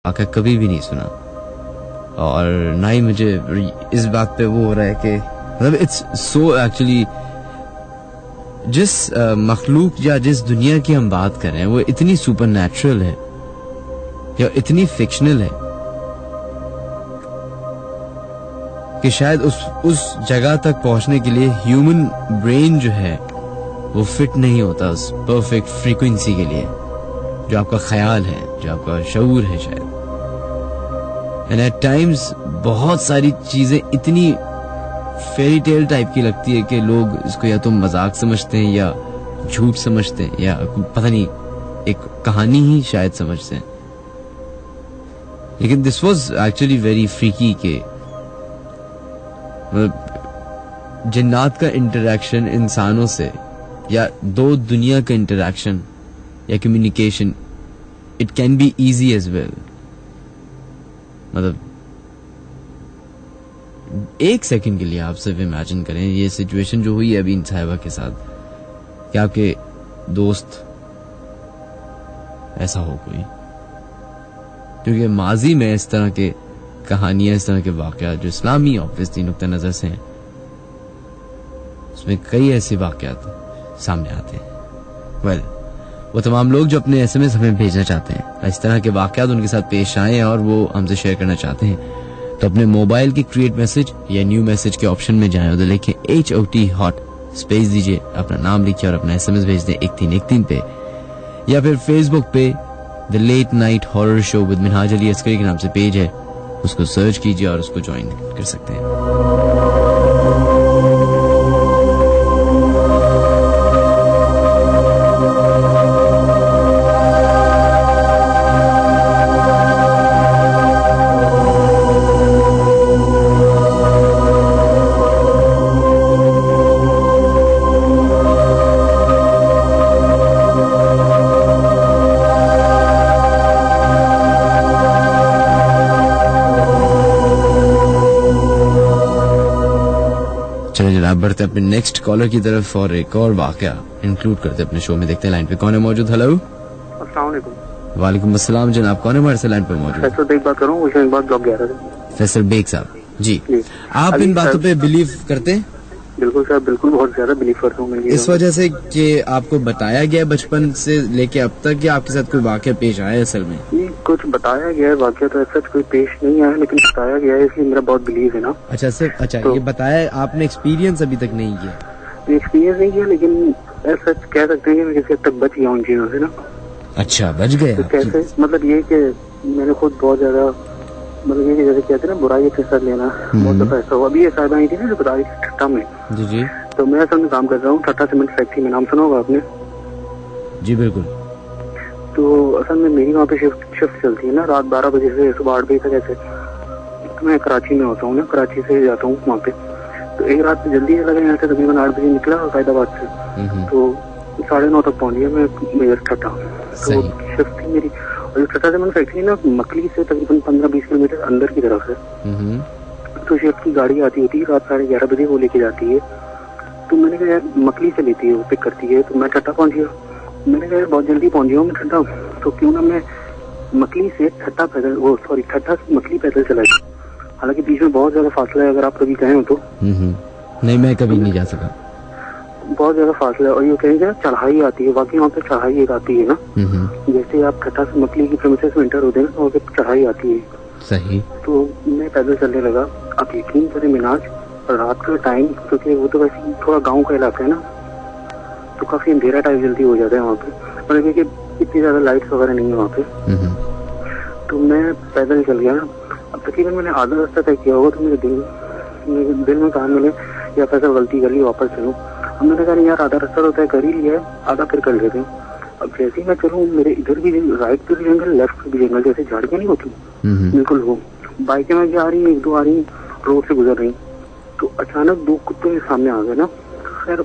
वाक़या कभी भी नहीं सुना, और ना ही मुझे इस बात पे वो हो रहा है कि मतलब इट्स सो एक्चुअली जिस मखलूक या जिस दुनिया की हम बात कर रहे हैं वो इतनी सुपर नेचुरल है या इतनी फिक्शनल है कि शायद उस जगह तक पहुंचने के लिए ह्यूमन ब्रेन जो है वो फिट नहीं होता उस परफेक्ट फ्रीक्वेंसी के लिए जो आपका ख्याल है, जो आपका शऊर है शायद। एंड एट टाइम्स बहुत सारी चीजें इतनी फेरी टेल टाइप की लगती है कि लोग इसको या तो मजाक समझते हैं या झूठ समझते हैं या पता नहीं एक कहानी ही शायद समझते हैं, लेकिन this was actually very freaky के जिन्नात का इंटरेक्शन इंसानों से या दो दुनिया का इंटरेक्शन या communication, it can be easy as well. मतलब एक सेकंड के लिए आप सिर्फ इमेजिन करें ये सिचुएशन जो हुई है अभी इन साहिबा के साथ, कि आपके दोस्त ऐसा हो कोई, क्योंकि माजी में इस तरह के कहानियां, इस तरह के वाकयात जो इस्लामी ऑब्वियसली नुक्ता नजर से हैं, उसमें कई ऐसे वाकयात सामने आते हैं। वो तमाम लोग जो अपने SMS हमें भेजना चाहते हैं, इस तरह के वाकयात उनके साथ पेश आए और वो हमसे शेयर करना चाहते हैं, तो अपने मोबाइल के क्रिएट मैसेज या न्यू मैसेज के ऑप्शन में जाएं, उधर लिखें HOT हॉट, स्पेस दीजिए, अपना नाम लिखिए और अपना SMS भेज दें 1313 पे, या फिर फेसबुक पे the late night horror show with Minhaj Ali Askari के नाम से पेज है, उसको सर्च कीजिए और उसको ज्वाइन कर सकते हैं। बढ़ते अपने नेक्स्ट कॉलर की तरफ और एक और वाकया इंक्लूड करते अपने शो में। देखते हैं लाइन पे कौन है मौजूद। हेलो, अस्सलाम वालेकुम। वालेकुम अस्सलाम जनाब, कौन है हमारे से लाइन पे मौजूद? फैसल बेग बात कर रहा हूँ। फैसल बेग साहब जी, आप इन बातों पे बिलीव करते हैं? बिल्कुल सर, बिल्कुल, बहुत ज्यादा बिलीव करता हूँ। इस वजह से कि आपको बताया गया बचपन से लेके अब तक कि आपके साथ कोई वाकया पेश आया है? असल में कुछ बताया गया है, वाकया तो ऐसा कोई पेश नहीं आया, लेकिन बताया गया है, इसलिए मेरा बहुत बिलीव है ना। अच्छा सर, अच्छा तो, ये बताया, आपने एक्सपीरियंस अभी तक नहीं किया? एक्सपीरियंस नहीं किया, लेकिन ऐसा कह सकते हैं कि मैं किसी हद तक बच गया उन चीजों से ना। अच्छा, बच गए? तो कैसे? मतलब ये कि मैंने खुद बहुत ज्यादा, मतलब ये जैसे कहते हैं ना, बुराई के साथ लेना, बहुत दफा ऐसा हुआ। अभी ये साहिबा आई थी ना जो बता रही थी ठट्टा में, जी जी, तो मैं असल में काम कर रहा हूँ ठट्टा सीमेंट फैक्ट्री में, नाम सुना होगा आपने? जी बिल्कुल। तो असल में मेरी वहाँ पे शिफ्ट चलती है ना, रात 12 बजे से सुबह 8 बजे तक ऐसे। तो मैं कराची में होता हूँ ना, कराची से जाता हूँ वहाँ पे। तो एक रात जल्दी लगा, यहाँ से तकरीबन 8 बजे निकला फैदाबाद से, तो 9:30 तक पहुँच गया मैं मेजर ठट्टा। तो शिफ्ट थी मेरी, और ठट्टा से मैंने फैक्ट्री ना मकली से तकरीबन 15-20 किलोमीटर अंदर की तरफ है। तो शिफ्ट की गाड़ी आती होती है रात 11:30 बजे, वो लेके जाती है। तो मैंने कहा यार मकली से लेती है, वो पिक करती है। तो मैं ठट्टा पहुँच गया। मैंने कहा यार बहुत जल्दी पहुँच गया हूँ मैं ठट्टा, तो क्यों ना मैं मकली से ठट्टा पैदल, वो सॉरी ठट्टा से मकली पैदल चला गया। हालांकि बीच में बहुत ज्यादा फासला है, अगर आप कभी गए हो तो। नहीं, मैं कभी नहीं जा सका। बहुत ज्यादा फासला है, और ये कहेंगे चढ़ाई आती है, वाकई वहाँ पे चढ़ाई एक आती है ना। जैसे आप ठट्टा से मकली की प्रेमिसेस में एंटर होते हैं वहाँ पे चढ़ाई आती है। सही। तो मैं पैदल चलने लगा। आप यकीन करें मिनाज, रात का टाइम, क्योंकि वो तो वैसे थोड़ा गाँव का इलाका है ना, तो काफी अंधेरा टाइम जल्दी हो जाता है वहाँ पे, मतलब कि इतनी ज्यादा लाइट्स वगैरह नहीं है वहाँ पे। तो मैं पैदल चल गया। अब तकरीबन मैंने आधा रास्ता तय किया होगा, तो मेरे दिल में कहा मैंने या फैसल गलती कर ली, वापस चलूँ। अब मैंने कहा यार आधा रास्ता तो तय कर ही लिया है, आधा फिर कर लेते हैं। अब जैसे ही मैं चलूँ, मेरे इधर भी राइट पे भी जंगल, लेफ्ट पे भी जंगल, जैसे झाड़ियाँ नहीं होती बिल्कुल वो, बाइकें में आ रही है, 1-2 आ रही, रोड से गुजर रही। तो अचानक 2 कुत्ते सामने आ गए ना, खैर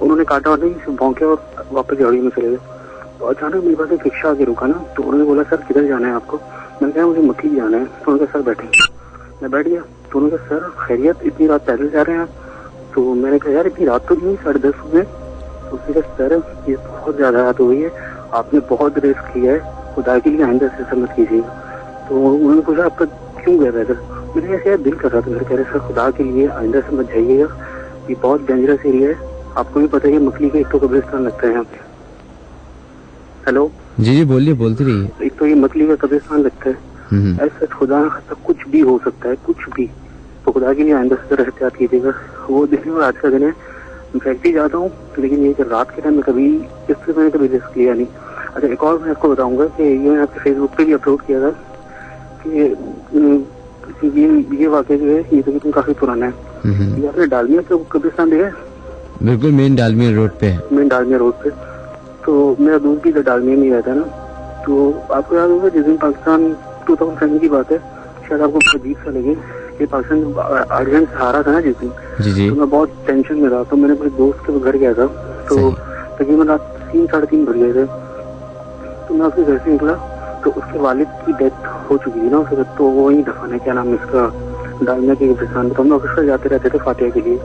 उन्होंने काटा और नहीं, भौंके और वापस झाड़ी में चले गए। तो अचानक मेरे पास एक रिक्शा आके रुका ना, तो उन्होंने बोला सर किधर जाना है आपको? मैंने कहा मुझे मकली जाना है। तो उन्होंने कहा सर बैठे। मैं बैठ गया। तो उन्होंने कहा सर खैरियत, इतनी रात पैदल जा रहे हैं? तो मैंने कहा यार इतनी रात तो नहीं, 10:30 हुए। तो उसने कहा सर ये बहुत ज्यादा रात हो गई है, आपने बहुत रिस्क किया है, खुदा के लिए आइंदा से ऐसा मत कीजिएगा। तो उन्होंने पूछा आपका क्यों गए इधर? मैंने ऐसे यार दिल कर रहा था, मेरे कह रहे सर खुदा के लिए आइंदा से मत जाइएगा, ये बहुत डेंजरस एरिया है, आपको भी पता है मकली का एक तो कब्रिस्तान लगता है यहाँ पे। हेलो जी बोलिए, बोलते रहिए। एक तो ये मकली का कब्रिस्तान लगता है, ऐसा खुदा ना खासा कुछ भी हो सकता है, कुछ भी, तो खुदा के लिए आइंदा से एहतियात कीजिएगा। वो देखने में आज का दिन है, फैक्ट्री जाता हूँ लेकिन ये रात के टाइम में कभी इससे मैंने कभी रिस्क लिया नहीं। अच्छा एक और मैं आपको बताऊंगा कि ये मैं आपके फेसबुक पे भी अपलोड किया था कि ये वाकया जो है ये तो काफी पुराना है। ये आपने डालमिया का कब्रिस्तान देखा है? बिल्कुल, मेन डालमिया रोड पे है। मेन डालमिया रोड पे, तो मेरा दोस्त भी डालमिया में रहता है ना, तो आपको याद होगा जिस दिन पाकिस्तान 2007 की बात है, शायद आपको अजीब सा लगे कि पाकिस्तान आर्जेंट से हारा था ना जिस दिन, तो मैं बहुत टेंशन में था, तो मैंने अपने दोस्त के घर गया था, तो तकरीबन रात 3-3:30 बज गए थे, तो मैं उसके घर से निकला तो उसके वालिद की डेथ हो चुकी थी ना उसके, तो वो वही दफन है, क्या नाम है इसका, डालमिया के कब्रिस्तान। तो हम लोग अक्सर जाते रहते थे फातिहा के लिए,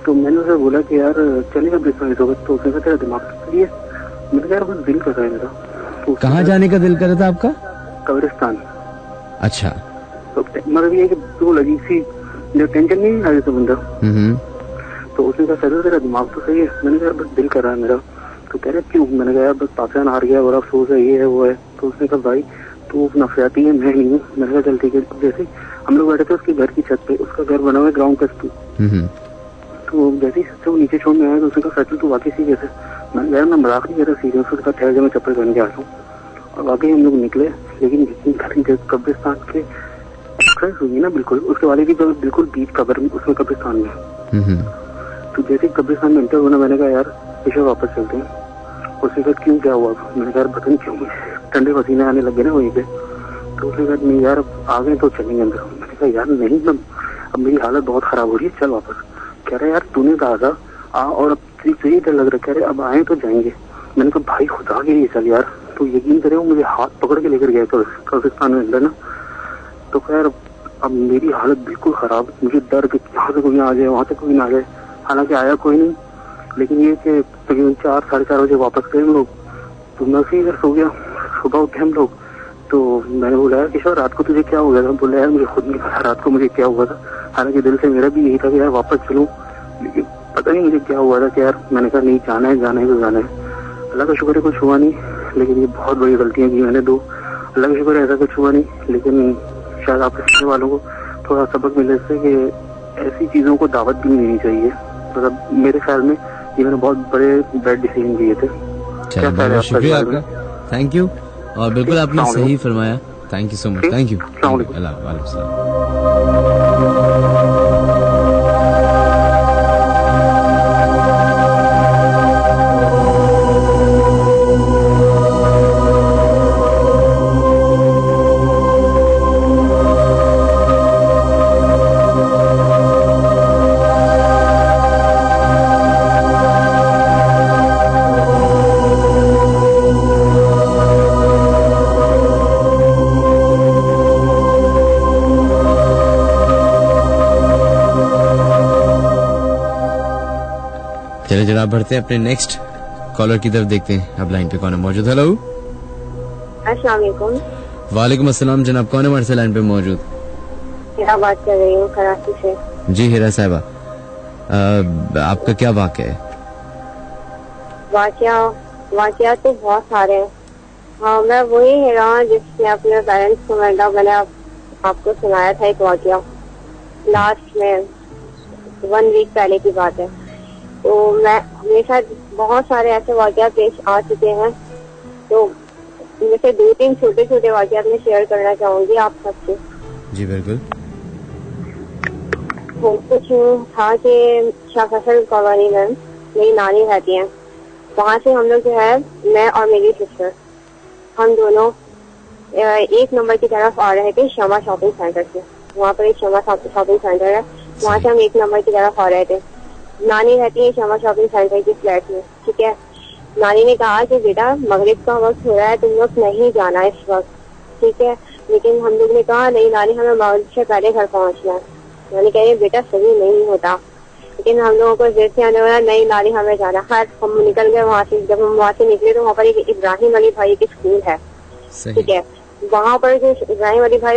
तो मैंने उसे बोला कि यार चलेगा कब्रिस्तान इस वक्त, तो उसने कहा तेरा दिमाग के लिए, मैंने कहा यार कुछ दिल कर रहा है मेरा। तो कहाँ जाने का दिल कर रहा था आपका? कब्रिस्तान। अच्छा, तो मतलब ये कि वो अजीब सी टेंशन नहीं आ रही था बंदा, तो उसने कहा सर तेरा दिमाग तो सही है, मैंने कहा बस दिल कर रहा है मेरा। तो कह रहे क्यों? मैंने कहा बस पाकिस्तान हार गया, बड़ा अफसोस है, ये है वो है। तो उसने कहा भाई तू नफसियाती है, मैं नहीं हूँ। मैंने कहा चल ठीक है। जैसे हम लोग बैठे थे उसके घर की छत पे, उसका घर बना हुआ है ग्राउंड प्लस 2, तो जैसे ही वो नीचे छोड़ने आया तो उसने कहा सच तू वाकई सीरियस है? मैंने कहा मैं मजाक नहीं कर रहा, सीरियस। उसने कहा ठहर जा मैं चप्पल पहन के आता हूँ, और वाकई हम लोग निकले। लेकिन कब्रिस्तान के हुई ना बिल्कुल, उसके वाले की बिल्कुल बीच कब्र में उसमें कब्रिस्तान में, तो जैसे कब्रिस्तान में एंटर होना, मैंने कहा यार पीछे वापस चलते हैं। उसने कहा क्यों क्या हुआ? मैंने कहा पता नहीं क्यों ठंडे पसीने आने लगे ना वहीं पे। तो उसने कहा नहीं यार आ गए तो चलेंगे अंदर। मैंने कहा यार नहीं, अब मेरी हालत बहुत खराब हो रही है, चल वापस। कह रहे यार तूने कहा था आ, और अब तुझे डर लग रहा है, कह रहे अब आए तो जाएंगे। मैंने कहा भाई खुदा के लिए चल यार, तो यकीन करे वो मुझे हाथ पकड़ के लेकर गया कब्रिस्तान में अंदर ना। तो खैर अब मेरी हालत बिल्कुल खराब, मुझे डर के यहाँ से कोई आ जाए वहां से कोई ना आ जाए। हालांकि आया कोई नहीं, लेकिन ये कि तकरीबन 4-4:30 बजे वापस गए हम लोग। तो मैं उसी घर सो गया। सुबह उठे हम लोग, तो मैंने बोला यार किशोर रात को तुझे क्या हो गया था? बोला यार मुझे खुद नहीं पता रात को मुझे क्या हुआ था। हालांकि दिल से मेरा भी यही था कि यार वापस चलूं, लेकिन पता नहीं मुझे क्या हुआ था कि यार मैंने कहा नहीं जाना है, जाना है तो जाना है। अल्लाह का शुक्र है कुछ हुआ नहीं, लेकिन ये बहुत बड़ी गलतियां की मैंने 2। अल्लाह का शुक्र है ऐसा कुछ हुआ नहीं, लेकिन शायद आप सुनने वालों को थोड़ा सबक मिले इससे कि ऐसी चीजों को दावत भी नहीं देनी चाहिए। मतलब मेरे ख्याल में ये मैंने बहुत बड़े बैड डिसीजन लिए थे। क्या ख्याल है? शुक्रिया आपका, थैंक यू। और बिल्कुल आपने सही फरमाया, thank you so much, thank you. चले जनाब बढ़ते हैं अपने नेक्स्ट कॉलर की तरफ, देखते हैं अब लाइन पे कौन है मौजूद। हेलो, अस्सलाम वालेकुम। वालेकुम अस्सलाम जनाब, कौन है हमारे से लाइन पे मौजूद? हिरा बात कर रही हूँ कराची से। जी हिरा साहिबा, आपका क्या वाक़या है? वाक़या तो बहुत सारे हैं। हाँ मैं वही हिरा जिसने अपने पेरेंट्स को मैंने आपको सुनाया था एक वाक़या, लास्ट में 1 वीक पहले की बात है। तो मेरे साथ बहुत सारे ऐसे वाक़यात पेश आ चुके हैं, तो इनमें से 2-3 छोटे वाक़यात मैं शेयर करना चाहूंगी आप सबसे। जी बिल्कुल। तो कुछ था कि शाह फैसल कॉलोनी में मेरी नानी रहती है, वहाँ से हम लोग जो है मैं और मेरी सिस्टर हम दोनों 1 नंबर की तरफ आ रहे थे शमा शॉपिंग सेंटर से। वहाँ पर एक शमा शॉपिंग सेंटर है, वहाँ से हम 1 नंबर की तरफ आ रहे थे। नानी रहती है शमा शॉपिंग सेंटर के फ्लैट में, ठीक है। नानी ने कहा कि बेटा मगरिब का वक्त हो रहा है, तुम लोग नहीं जाना इस वक्त, ठीक है। लेकिन हम लोग ने कहा नहीं नानी हमें मगरिब से पहले घर पहुँचना है। नानी कह रही बेटा सही नहीं होता, लेकिन हम लोगों को जैसे आने वाला नहीं नानी हमें जाना। हर हम निकल गए वहाँ से। जब हम वहाँ से निकले तो वहाँ पर एक इब्राहिम अली भाई की स्कूल है, ठीक है। वहाँ पर जो इब्राहिम अली भाई